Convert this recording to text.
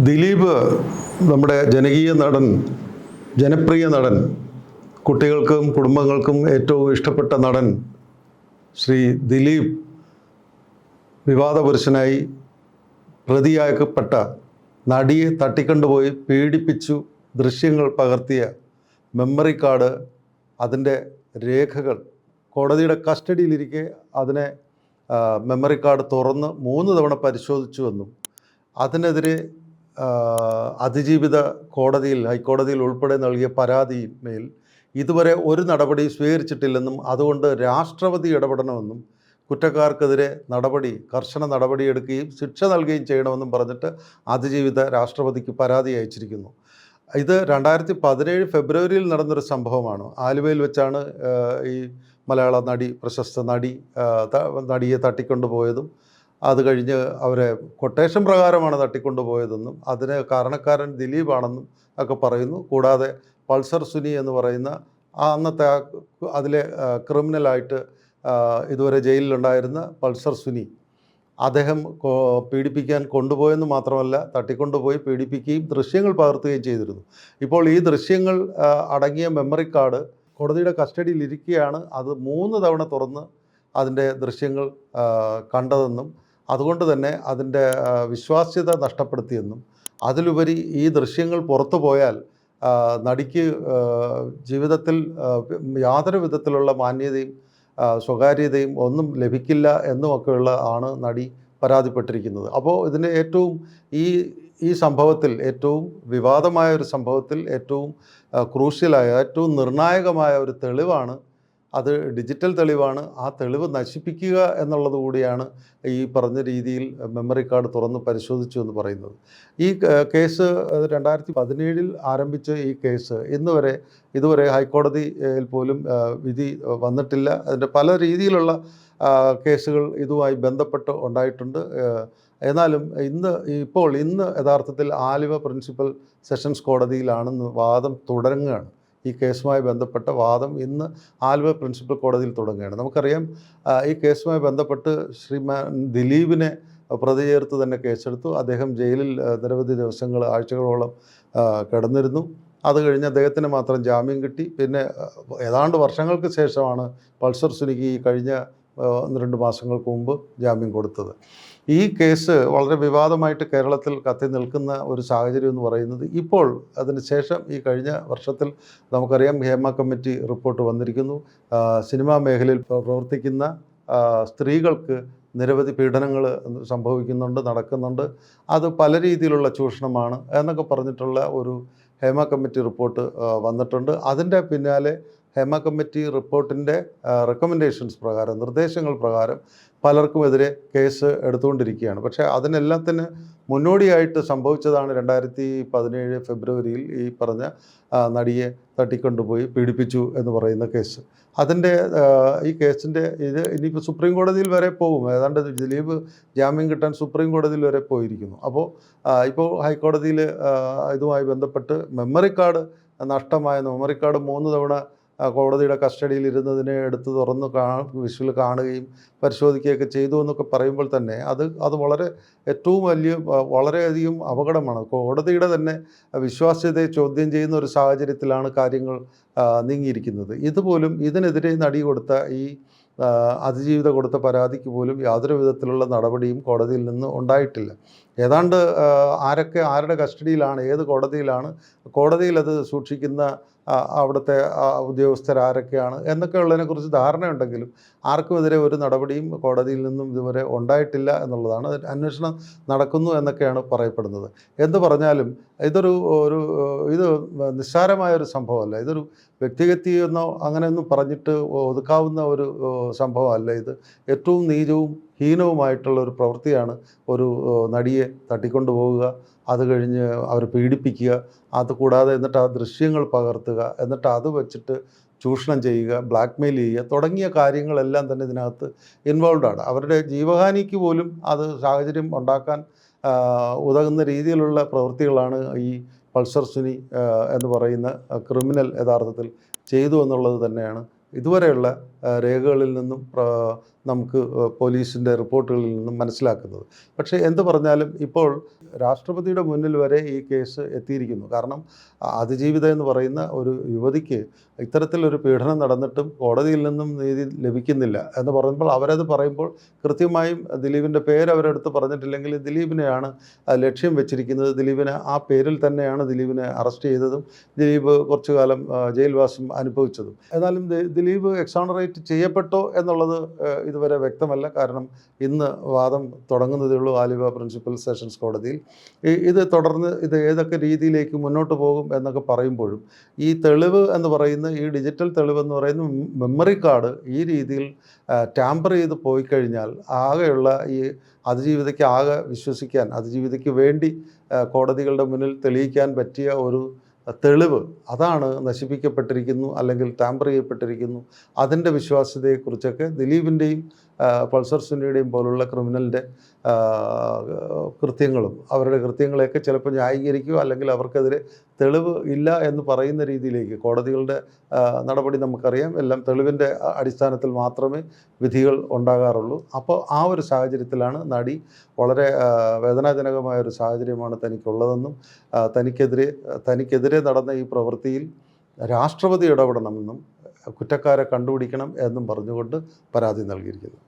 ദിലീപ് നമ്മുടെ ജനകീയ നടൻ, ജനപ്രിയ നടൻ, കുട്ടികൾക്കും കുടുംബങ്ങൾക്കും ഏറ്റവും ഇഷ്ടപ്പെട്ട നടൻ ശ്രീ ദിലീപ് വിവാദ പുരുഷനായി പ്രതിയാക്കപ്പെട്ട നടിയെ തട്ടിക്കൊണ്ടുപോയി പീഡിപ്പിച്ചു ദൃശ്യങ്ങൾ പകർത്തിയ മെമ്മറി കാർഡ്, അതിൻ്റെ രേഖകൾ കോടതിയുടെ കസ്റ്റഡിയിലിരിക്കെ അതിനെ മെമ്മറി കാർഡ് തുറന്ന് 3 തവണ പരിശോധിച്ചുവെന്നും അതിനെതിരെ അതിജീവിത കോടതിയിൽ, ഹൈക്കോടതിയിൽ ഉൾപ്പെടെ നൽകിയ പരാതിമേൽ ഇതുവരെ ഒരു നടപടി സ്വീകരിച്ചിട്ടില്ലെന്നും അതുകൊണ്ട് രാഷ്ട്രപതി ഇടപെടണമെന്നും കുറ്റക്കാർക്കെതിരെ കർശന നടപടിയെടുക്കുകയും ശിക്ഷ നൽകുകയും ചെയ്യണമെന്നും പറഞ്ഞിട്ട് അതിജീവിത രാഷ്ട്രപതിക്ക് പരാതി അയച്ചിരിക്കുന്നു. ഇത് 2017 ഫെബ്രുവരിയിൽ നടന്നൊരു സംഭവമാണ്. ആലുവയിൽ വെച്ചാണ് ഈ മലയാള നടി, പ്രശസ്ത നടിയെ തട്ടിക്കൊണ്ടുപോയതും അത് കഴിഞ്ഞ് അവരെ കൊട്ടേഷൻ പ്രകാരമാണ് തട്ടിക്കൊണ്ടുപോയതെന്നും അതിന് കാരണക്കാരൻ ദിലീപാണെന്നും ഒക്കെ പറയുന്നു. കൂടാതെ പൾസർ സുനി എന്ന് പറയുന്ന അന്നത്തെ അതിലെ ക്രിമിനലായിട്ട് ഇതുവരെ ജയിലിലുണ്ടായിരുന്ന പൾസർ സുനി, അദ്ദേഹം പീഡിപ്പിക്കാൻ കൊണ്ടുപോയെന്ന് മാത്രമല്ല, തട്ടിക്കൊണ്ടുപോയി പീഡിപ്പിക്കുകയും ദൃശ്യങ്ങൾ പകർത്തുകയും ചെയ്തിരുന്നു. ഇപ്പോൾ ഈ ദൃശ്യങ്ങൾ അടങ്ങിയ മെമ്മറി കാർഡ് കോടതിയുടെ കസ്റ്റഡിയിലിരിക്കുകയാണ്. അത് 3 തവണ തുറന്ന് അതിൻ്റെ ദൃശ്യങ്ങൾ കണ്ടതെന്നും അതുകൊണ്ട് തന്നെ അതിൻ്റെ വിശ്വാസ്യത നഷ്ടപ്പെടുത്തിയെന്നും അതിലുപരി ഈ ദൃശ്യങ്ങൾ പുറത്തു പോയാൽ നടിക്ക് ജീവിതത്തിൽ യാതൊരു വിധത്തിലുള്ള മാന്യതയും സ്വകാര്യതയും ഒന്നും ലഭിക്കില്ല എന്നുമൊക്കെയുള്ള ആണ് നടി പരാതിപ്പെട്ടിരിക്കുന്നത്. അപ്പോൾ ഇതിന് ഈ സംഭവത്തിൽ ഏറ്റവും വിവാദമായ ഒരു സംഭവത്തിൽ ഏറ്റവും ക്രൂഷ്യലായ, ഏറ്റവും നിർണായകമായ ഒരു തെളിവാണ്, അത് ഡിജിറ്റൽ തെളിവാണ്. ആ തെളിവ് നശിപ്പിക്കുക എന്നുള്ളത് കൂടിയാണ് ഈ പറഞ്ഞ രീതിയിൽ മെമ്മറി കാർഡ് തുറന്ന് പരിശോധിച്ചു എന്ന് പറയുന്നത്. ഈ കേസ് 2017 ആരംഭിച്ച ഈ കേസ് ഇതുവരെ ഹൈക്കോടതിയിൽ പോലും വിധി വന്നിട്ടില്ല. അതിൻ്റെ പല രീതിയിലുള്ള കേസുകൾ ഇതുമായി ബന്ധപ്പെട്ട് ഉണ്ടായിട്ടുണ്ട്. എന്നാലും ഇന്ന് യഥാർത്ഥത്തിൽ ആലുവ പ്രിൻസിപ്പൽ സെഷൻസ് കോടതിയിലാണെന്ന് വാദം തുടങ്ങുകയാണ്. ഈ കേസുമായി ബന്ധപ്പെട്ട വാദം ഇന്ന് ആലുവ പ്രിൻസിപ്പൽ കോടതിയിൽ തുടങ്ങുകയാണ്. നമുക്കറിയാം, ഈ കേസുമായി ബന്ധപ്പെട്ട് ശ്രീമാൻ ദിലീപിനെ പ്രതി ചേർത്ത് തന്നെ കേസെടുത്തു. അദ്ദേഹം ജയിലിൽ നിരവധി ദിവസങ്ങൾ, ആഴ്ചകളോളം കിടന്നിരുന്നു. അത് കഴിഞ്ഞ് അദ്ദേഹത്തിന് മാത്രം ജാമ്യം കിട്ടി. പിന്നെ ഏതാണ്ട് വർഷങ്ങൾക്ക് ശേഷമാണ് പൾസർ സുനിക്ക് ഈ കഴിഞ്ഞ 1-2 മാസങ്ങൾക്ക് മുമ്പ് ജാമ്യം കൊടുത്തത്. ഈ കേസ് വളരെ വിവാദമായിട്ട് കേരളത്തിൽ കത്തി നിൽക്കുന്ന ഒരു സാഹചര്യം എന്ന് പറയുന്നത്, ഇപ്പോൾ അതിന് ശേഷം ഈ കഴിഞ്ഞ വർഷത്തിൽ നമുക്കറിയാം ഹേമ കമ്മിറ്റി റിപ്പോർട്ട് വന്നിരിക്കുന്നു. സിനിമാ മേഖലയിൽ പ്രവർത്തിക്കുന്ന സ്ത്രീകൾക്ക് നിരവധി പീഡനങ്ങൾ നടക്കുന്നുണ്ട്. അത് പല രീതിയിലുള്ള ചൂഷണമാണ് എന്നൊക്കെ പറഞ്ഞിട്ടുള്ള ഒരു ഹേമ കമ്മിറ്റി റിപ്പോർട്ട് വന്നിട്ടുണ്ട്. അതിൻ്റെ പിന്നാലെ ഹേമ കമ്മിറ്റി റിപ്പോർട്ടിൻ്റെ റെക്കമെൻഡേഷൻസ് പ്രകാരം, നിർദ്ദേശങ്ങൾ പ്രകാരം പലർക്കുമെതിരെ കേസ് എടുത്തുകൊണ്ടിരിക്കുകയാണ്. പക്ഷേ അതിനെല്ലാത്തിന് മുന്നോടിയായിട്ട് സംഭവിച്ചതാണ് 2017 ഫെബ്രുവരിയിൽ ഈ പറഞ്ഞ നടിയെ തട്ടിക്കൊണ്ടുപോയി പീഡിപ്പിച്ചു എന്ന് പറയുന്ന കേസ്. അതിൻ്റെ ഈ കേസിൻ്റെ ഇനിയിപ്പോൾ സുപ്രീം കോടതിയിൽ വരെ പോകും. ഏതാണ്ട് ദിലീപ് ജാമ്യം കിട്ടാൻ സുപ്രീം കോടതിയിൽ വരെ പോയിരിക്കുന്നു. അപ്പോൾ ഇപ്പോൾ ഹൈക്കോടതിയിൽ ഇതുമായി ബന്ധപ്പെട്ട് മെമ്മറി കാർഡ് മെമ്മറി കാർഡ് 3 തവണ കോടതിയുടെ കസ്റ്റഡിയിൽ ഇരുന്നതിനെ എടുത്ത് തുറന്ന് വിഷ്വൽ കാണുകയും പരിശോധിക്കുകയൊക്കെ ചെയ്തു എന്നൊക്കെ പറയുമ്പോൾ തന്നെ അത് വളരെയധികം അപകടമാണ്. കോടതിയുടെ തന്നെ വിശ്വാസ്യതയെ ചോദ്യം ചെയ്യുന്ന ഒരു സാഹചര്യത്തിലാണ് കാര്യങ്ങൾ നീങ്ങിയിരിക്കുന്നത്. ഇതിനെതിരെ നടി കൊടുത്ത ഈ അതിജീവിത കൊടുത്ത പരാതിക്ക് പോലും യാതൊരു വിധത്തിലുള്ള നടപടിയും കോടതിയിൽ നിന്ന് ഉണ്ടായിട്ടില്ല. ഏതാണ്ട് ആരുടെ കസ്റ്റഡിയിലാണ്, ഏത് കോടതിയിൽ അത് സൂക്ഷിക്കുന്ന അവിടുത്തെ ഉദ്യോഗസ്ഥരാരൊക്കെയാണ് എന്നൊക്കെ ഉള്ളതിനെക്കുറിച്ച് ധാരണയുണ്ടെങ്കിലും ആർക്കുമെതിരെ ഒരു നടപടിയും കോടതിയിൽ നിന്നും ഇതുവരെ ഉണ്ടായിട്ടില്ല എന്നുള്ളതാണ്. അന്വേഷണം നടക്കുന്നു എന്നൊക്കെയാണ് പറയപ്പെടുന്നത്. എന്ത് പറഞ്ഞാലും ഇത് നിസ്സാരമായൊരു സംഭവമല്ല. ഇതൊരു വ്യക്തിഗതിയെന്നോ അങ്ങനെയൊന്നും പറഞ്ഞിട്ട് ഒതുക്കാവുന്ന ഒരു സംഭവമല്ല. ഇത് ഏറ്റവും നീചവും ഹീനവുമായിട്ടുള്ള ഒരു പ്രവൃത്തിയാണ്. ഒരു നടിയെ തട്ടിക്കൊണ്ടുപോവുക, അത് കഴിഞ്ഞ് അവർ പീഡിപ്പിക്കുക, അതുകൂടാതെ എന്നിട്ട് ആ ദൃശ്യങ്ങൾ പകർത്തുക, എന്നിട്ട് അത് വെച്ചിട്ട് ചൂഷണം ചെയ്യുക, ബ്ലാക്ക്മെയിൽ ചെയ്യുക തുടങ്ങിയ കാര്യങ്ങളെല്ലാം തന്നെ ഇതിനകത്ത് ഇൻവോൾവാണ്. അവരുടെ ജീവഹാനിക്ക് പോലും അത് സാഹചര്യം ഉണ്ടാക്കാൻ ഉതകുന്ന രീതിയിലുള്ള പ്രവൃത്തികളാണ് ഈ പൾസർ സുനി എന്ന് പറയുന്ന ക്രിമിനൽ യഥാർത്ഥത്തിൽ ചെയ്തു എന്നുള്ളത് തന്നെയാണ് ഇതുവരെയുള്ള രേഖകളിൽ നിന്നും നമുക്ക് പോലീസിൻ്റെ റിപ്പോർട്ടുകളിൽ നിന്നും മനസ്സിലാക്കുന്നത്. പക്ഷേ എന്ത് പറഞ്ഞാലും ഇപ്പോൾ രാഷ്ട്രപതിയുടെ മുന്നിൽ വരെ ഈ കേസ് എത്തിയിരിക്കുന്നു. കാരണം അതിജീവിത എന്ന് പറയുന്ന ഒരു യുവതിക്ക് ഇത്തരത്തിലൊരു പീഡനം നടന്നിട്ടും കോടതിയിൽ നിന്നും നീതി ലഭിക്കുന്നില്ല എന്ന് പറയുമ്പോൾ അവരത് പറയുമ്പോൾ കൃത്യമായും ദിലീപിൻ്റെ പേര് അവരെടുത്ത് പറഞ്ഞിട്ടില്ലെങ്കിൽ ദിലീപിനെയാണ് ലക്ഷ്യം വെച്ചിരിക്കുന്നത്. ദിലീപിനെ ആ പേരിൽ തന്നെയാണ് ദിലീപിനെ അറസ്റ്റ് ചെയ്തതും ദിലീപ് കുറച്ചു കാലം ജയിൽവാസം അനുഭവിച്ചതും. എന്നാലും ദിലീപ് എക്സോണറേറ്റ് ചെയ്യപ്പെട്ടോ എന്നുള്ളത് ഇതുവരെ വ്യക്തമല്ല. കാരണം ഇന്ന് വാദം തുടങ്ങുന്നതേ ഉള്ളൂ ആലുവ പ്രിൻസിപ്പൽ സെഷൻസ് കോടതിയിൽ. ഇത് തുടർന്ന് ഇത് ഏതൊക്കെ രീതിയിലേക്ക് മുന്നോട്ട് പോകും എന്നൊക്കെ പറയുമ്പോഴും ഈ തെളിവ് എന്ന് പറയുന്ന ഈ ഡിജിറ്റൽ തെളിവെന്ന് പറയുന്ന മെമ്മറി കാർഡ് ഈ രീതിയിൽ ടാമ്പർ ചെയ്ത് പോയി കഴിഞ്ഞാൽ ആകെയുള്ള ഈ അതിജീവിതയ്ക്ക് ആകെ വിശ്വസിക്കാൻ, അതിജീവിതയ്ക്ക് വേണ്ടി കോടതികളുടെ മുന്നിൽ തെളിയിക്കാൻ പറ്റിയ ഒരു തെളിവ് അതാണ് നശിപ്പിക്കപ്പെട്ടിരിക്കുന്നു, അല്ലെങ്കിൽ ടാമ്പർ ചെയ്യപ്പെട്ടിരിക്കുന്നു. അതിൻ്റെ വിശ്വാസ്യതയെക്കുറിച്ചൊക്കെ ദിലീപിൻ്റെയും പൾസർ സുനിയുടെയും പോലുള്ള ക്രിമിനലിൻ്റെ കൃത്യങ്ങളും അവരുടെ കൃത്യങ്ങളെയൊക്കെ ചിലപ്പോൾ ന്യായീകരിക്കുക, അല്ലെങ്കിൽ അവർക്കെതിരെ തെളിവ് ഇല്ല എന്ന് പറയുന്ന രീതിയിലേക്ക് കോടതികളുടെ നടപടി നമുക്കറിയാം. എല്ലാം തെളിവിൻ്റെ അടിസ്ഥാനത്തിൽ മാത്രമേ വിധികൾ ഉണ്ടാകാറുള്ളൂ. അപ്പോൾ ആ ഒരു സാഹചര്യത്തിലാണ് നടി വളരെ വേദനാജനകമായ ഒരു സാഹചര്യമാണ് തനിക്കുള്ളതെന്നും തനിക്കെതിരെ നടന്ന ഈ പ്രവൃത്തിയിൽ രാഷ്ട്രപതി ഇടപെടണമെന്നും കുറ്റക്കാരെ കണ്ടുപിടിക്കണം എന്നും പറഞ്ഞുകൊണ്ട് പരാതി നൽകിയിരിക്കുന്നു.